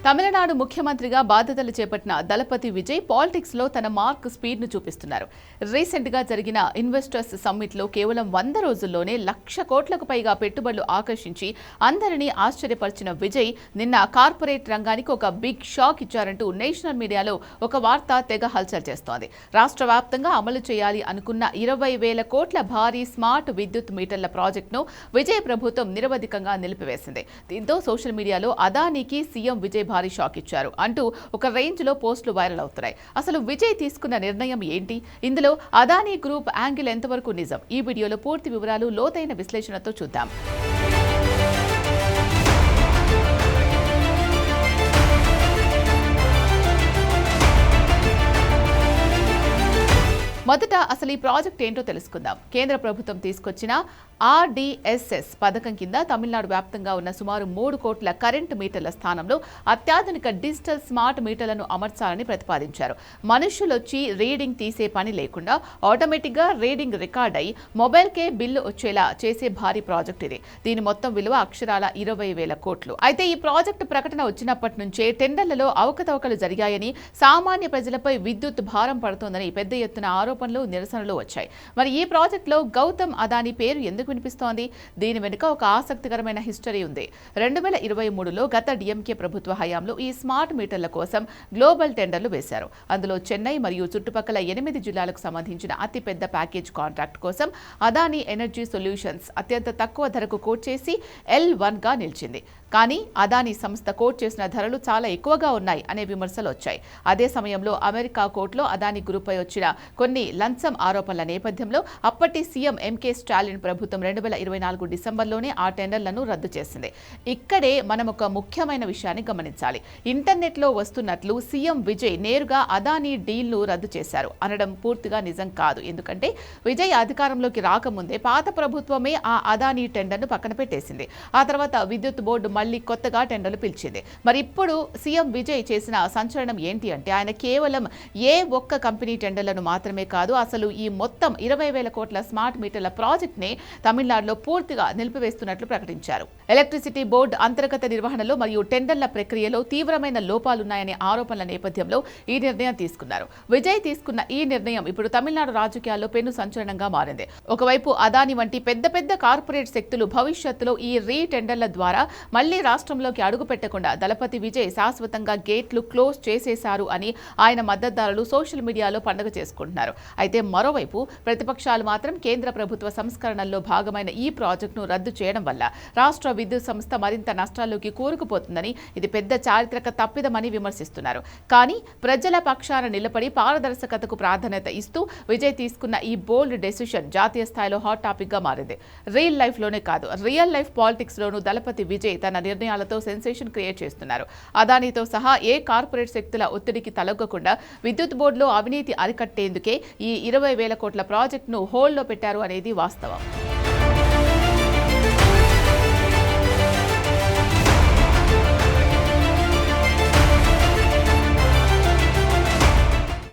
తమిళనాడు ముఖ్యమంత్రిగా బాధ్యతలు చేపట్టిన దళపతి విజయ్ పాలిటిక్స్ లో తన మార్క్ స్పీడ్ ను చూపిస్తున్నారు. రీసెంట్ గా జరిగిన ఇన్వెస్టర్స్ సమ్మిట్ లో కేవలం 100 రోజుల్లోనే 1,00,000 కోట్లకు పైగా పెట్టుబడులు ఆకర్షించి అందరినీ ఆశ్చర్యపరిచిన విజయ్ నిన్న కార్పొరేట్ రంగానికి ఒక బిగ్ షాక్ ఇచ్చారంటూ నేషనల్ మీడియాలో ఒక వార్త తెగ హల్చల్ చేస్తోంది. రాష్ట్ర వ్యాప్తంగా అమలు చేయాలి అనుకున్న 20,000 కోట్ల భారీ స్మార్ట్ విద్యుత్ మీటర్ల ప్రాజెక్టును విజయ్ ప్రభుత్వం నిరవధికంగా నిలిపివేసింది. దీంతో సోషల్ మీడియాలో అదానీకి సీఎం విజయ్ భారీ షాక్ ఇచ్చారు అంటూ ఒక రేంజ్ లో పోస్టులు వైరల్ అవుతున్నాయి. అసలు విజయ్ తీసుకున్న నిర్ణయం ఏంటి? ఇందులో అదానీ గ్రూప్ యాంగిల్ ఎంతవరకు నిజం? ఈ వీడియోలో పూర్తి వివరాలు లోతైన విశ్లేషణతో చూద్దాం. మొదట అసలు ఈ ప్రాజెక్ట్ ఏంటో తెలుసుకుందాం. కేంద్ర ప్రభుత్వం తీసుకొచ్చిన ఆర్డీఎస్ఎస్ పథకం కింద తమిళనాడు వ్యాప్తంగా ఉన్న సుమారు 3 కోట్ల కరెంటు మీటర్ల స్థానంలో అత్యాధునిక డిజిటల్ స్మార్ట్ మీటర్లను అమర్చాలని ప్రతిపాదించారు. మనుషులొచ్చి రీడింగ్ తీసే పని లేకుండా ఆటోమేటిక్గా రీడింగ్ రికార్డ్ అయి మొబైల్కే బిల్లు వచ్చేలా చేసే భారీ ప్రాజెక్ట్ ఇది. దీని మొత్తం విలువ అక్షరాల 20,000 కోట్లు. అయితే ఈ ప్రాజెక్టు ప్రకటన వచ్చినప్పటి నుంచే టెండర్లలో అవకతవకలు జరిగాయని, సామాన్య ప్రజలపై విద్యుత్ భారం పడుతోందని పెద్ద ఎత్తున ఆరోపణలు, నిరసనలు వచ్చాయి. మరి ఈ ప్రాజెక్టులో గౌతమ్ అదానీ పేరు ఎందుకు వినిపిస్తోంది? దీని వెనుక ఒక ఆసక్తికరమైన హిస్టరీ ఉంది. 2023లో గత డిఎంకే ప్రభుత్వ హయాంలో ఈ స్మార్ట్ మీటర్ల కోసం గ్లోబల్ టెండర్లు వేశారు. అందులో చెన్నై మరియు చుట్టుపక్కల 8 జిల్లాలకు సంబంధించిన అతిపెద్ద ప్యాకేజ్ కాంట్రాక్ట్ కోసం అదానీ ఎనర్జీ సొల్యూషన్స్ అత్యంత తక్కువ ధరకు కోట్ చేసి L1 గా నిలిచింది. కానీ అదానీ సంస్థ కోట్ చేసిన ధరలు చాలా ఎక్కువగా ఉన్నాయి అనే విమర్శలు వచ్చాయి. అదే సమయంలో అమెరికా కోర్టులో అదానీ గ్రూప్పై వచ్చిన కొన్ని లంచం ఆరోపణల నేపథ్యంలో అప్పటి సీఎం ఎంకే స్టాలిన్ ప్రభుత్వం 2024 డిసెంబర్లోనే ఆ టెండర్లను రద్దు చేసింది. ఇక్కడే మనం ఒక ముఖ్యమైన విషయాన్ని గమనించాలి. ఇంటర్నెట్లో వస్తున్నట్లు సీఎం విజయ్ నేరుగా అదానీ డీల్ను రద్దు చేశారు అనడం పూర్తిగా నిజం కాదు. ఎందుకంటే విజయ్ అధికారంలోకి రాకముందే పాత ప్రభుత్వమే ఆ అదానీ టెండర్ను పక్కన పెట్టేసింది. ఆ తర్వాత విద్యుత్ బోర్డు మళ్లీ కొత్తగా టెండర్లు పిలిచింది. మరి ఇప్పుడు సీఎం విజయ్ చేసిన సంచలనం ఏంటి అంటే ఆయన కేవలం ఏ ఒక్క కంపెనీ టెండర్లను మాత్రమే కాదు, అసలు ఈ మొత్తం 20,000 కోట్ల స్మార్ట్ మీటర్ల ప్రాజెక్ట్ ని తమిళనాడులో పూర్తిగా నిలిపివేస్తున్నట్లు ప్రకటించారు. ఎలక్ట్రిసిటీ బోర్డు అంతర్గత నిర్వహణలో మరియు టెండర్ల ప్రక్రియలో తీవ్రమైన లోపాలున్నాయనే ఆరోపణల నేపథ్యంలో ఈ నిర్ణయం తీసుకున్నారు. విజయ్ తీసుకున్న ఈ నిర్ణయం ఇప్పుడు తమిళనాడు రాజకీయాల్లో పెను సంచలనంగా మారింది. ఒకవైపు అదానీ వంటి పెద్ద పెద్ద కార్పొరేట్ శక్తులు భవిష్యత్తులో ఈ రీ టెండర్ల ద్వారా మళ్లీ రాష్ట్రంలోకి అడుగు పెట్టకుండా దళపతి విజయ్ శాశ్వతంగా గేట్లు క్లోజ్ చేసేశారు అని ఆయన మద్దతుదారులు సోషల్ మీడియాలో పండుగ చేసుకుంటున్నారు. అయితే మరోవైపు ప్రతిపక్షాలు మాత్రం కేంద్ర ప్రభుత్వ సంస్కరణల్లో భాగమైన ఈ ప్రాజెక్టును రద్దు చేయడం వల్ల రాష్ట్ర విద్యుత్ సంస్థ మరింత నష్టాల్లోకి కూరుకుపోతుందని, ఇది పెద్ద చారిత్రక తప్పిదమని విమర్శిస్తున్నారు. కానీ ప్రజల పక్షాన నిలబడి పారదర్శకతకు ప్రాధాన్యత ఇస్తూ విజయ్ తీసుకున్న ఈ బోల్డ్ డెసిషన్ జాతీయ స్థాయిలో హాట్ టాపిక్ గా మారింది. రియల్ లైఫ్ లోనే కాదు, రియల్ లైఫ్ పాలిటిక్స్ లోనూ దళపతి విజయ్ తన నిర్ణయాలతో సెన్సేషన్ క్రియేట్ చేస్తున్నారు. అదానీతో సహా ఏ కార్పొరేట్ శక్తుల ఒత్తిడికి తలొగ్గకుండా విద్యుత్ బోర్డులో అవినీతి అరికట్టేందుకే ఈ 20,000 కోట్ల ప్రాజెక్టును హోల్డ్లో పెట్టారు అనేది వాస్తవం.